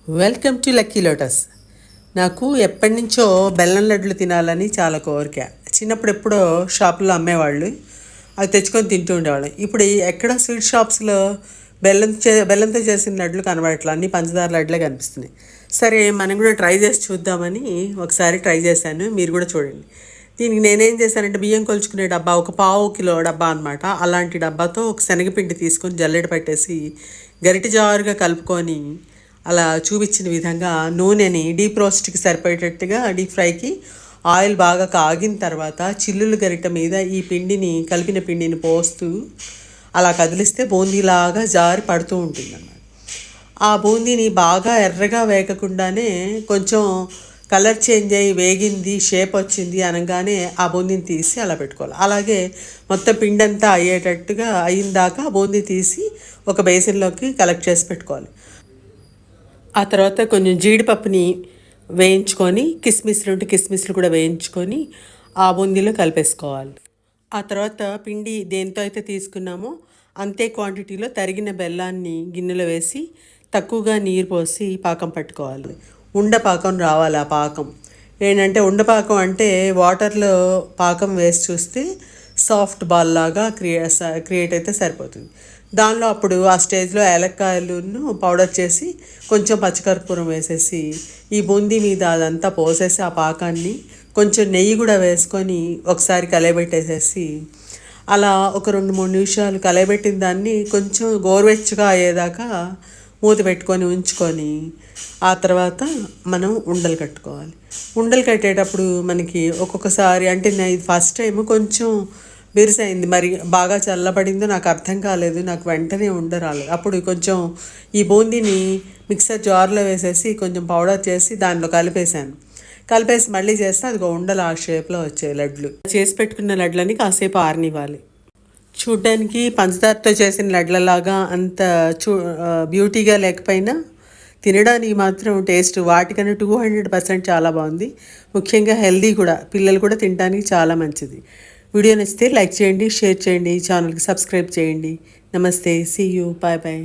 Welcome to lucky lotus. నాకు ఎప్పటి నుంచో బెల్లం లడ్డులు తినాలని చాలా కోరిక. చిన్నప్పుడు ఎప్పుడో షాపుల్లో అమ్మేవాళ్ళు, అవి తెచ్చుకొని తింటూ ఉండేవాళ్ళం. ఇప్పుడు ఎక్కడ స్వీట్ షాప్స్లో బెల్లంతో చేసిన లడ్లు కనబడట్లా, అన్నీ పంచదార లడ్లే కనిపిస్తున్నాయి. సరే మనం కూడా ట్రై చేసి చూద్దామని ఒకసారి ట్రై చేశాను, మీరు కూడా చూడండి. దీనికి నేనేం చేశానంటే బియ్యం కొలుచుకునే డబ్బా, ఒక పావు కిలో డబ్బా అనమాట, అలాంటి డబ్బాతో ఒక శనగపిండి తీసుకొని జల్లెడ పట్టేసి గరిటె జారుగా కలుపుకొని అలా చూపించిన విధంగా నూనెని డీప్ రోస్ట్కి సరిపోయేటట్టుగా డీప్ ఫ్రైకి ఆయిల్ బాగా కాగిన తర్వాత చిల్లులు గరిట మీద ఈ పిండిని కలిపిన పిండిని పోస్తూ అలా కదిలిస్తే బూందీలాగా జారి పడుతూ ఉంటుంది అన్నమాట. ఆ బూందీని బాగా ఎర్రగా వేగకుండానే కొంచెం కలర్ చేంజ్ అయ్యి వేగింది, షేప్ వచ్చింది అనగానే ఆ బూందీని తీసి అలా పెట్టుకోవాలి. అలాగే మొత్తం పిండి అంతా అయ్యేటట్టుగా అయిన దాకా బూందీ తీసి ఒక బేసిన్లోకి కలెక్ట్ చేసి పెట్టుకోవాలి. ఆ తర్వాత కొంచెం జీడిపప్పుని వేయించుకొని, కిస్మిస్లు కూడా వేయించుకొని ఆ బూందీలో కలిపేసుకోవాలి. ఆ తర్వాత పిండి దేంతో అయితే తీసుకున్నామో అంతే క్వాంటిటీలో తరిగిన బెల్లాన్ని గిన్నెలో వేసి తక్కువగా నీరు పోసి పాకం పట్టుకోవాలి. ఉండపాకం రావాలి. ఆ పాకం ఏంటంటే, ఉండపాకం అంటే వాటర్లో పాకం వేసి చూస్తే సాఫ్ట్ బాల్ లాగా క్రియేట్ అయితే సరిపోతుంది. దానిలో అప్పుడు ఆ స్టేజ్లో ఏలక్కాయలను పౌడర్ చేసి కొంచెం పచ్చికర్పూరం వేసేసి ఈ బూందీ మీద అదంతా పోసేసి ఆ పాకాన్ని కొంచెం నెయ్యి కూడా వేసుకొని ఒకసారి కలయబెట్టేసేసి అలా ఒక 2-3 నిమిషాలు కలయబెట్టిన దాన్ని కొంచెం గోరువెచ్చగా అయ్యేదాకా మూత పెట్టుకొని ఉంచుకొని ఆ తర్వాత మనం ఉండలు కట్టుకోవాలి. ఉండలు కట్టేటప్పుడు మనకి ఒక్కొక్కసారి అంటే ఇది ఫస్ట్ టైం కొంచెం బిరుసైంది, మరి బాగా చల్లబడిందో నాకు అర్థం కాలేదు, నాకు వెంటనే ఉండరాలేదు. అప్పుడు కొంచెం ఈ బూందీని మిక్సర్ జార్లో వేసేసి కొంచెం పౌడర్ చేసి దానిలో కలిపేసి మళ్ళీ చేస్తే అది ఉండలు ఆ షేప్లో వచ్చాయి లడ్లు. చేసి పెట్టుకున్న లడ్లని కాసేపు ఆరనివ్వాలి. చూడ్డానికి పంచదారతో చేసిన లడ్లలాగా అంత బ్యూటీగా లేకపోయినా తినడానికి మాత్రం టేస్ట్ వాటికన్నా 200% చాలా బాగుంది. ముఖ్యంగా హెల్దీ కూడా, పిల్లలు కూడా తినడానికి చాలా మంచిది. వీడియో నచ్చితే లైక్ చేయండి, షేర్ చేయండి, ఛానల్కి సబ్స్క్రైబ్ చేయండి. నమస్తే, సీ యూ, బాయ్ బాయ్.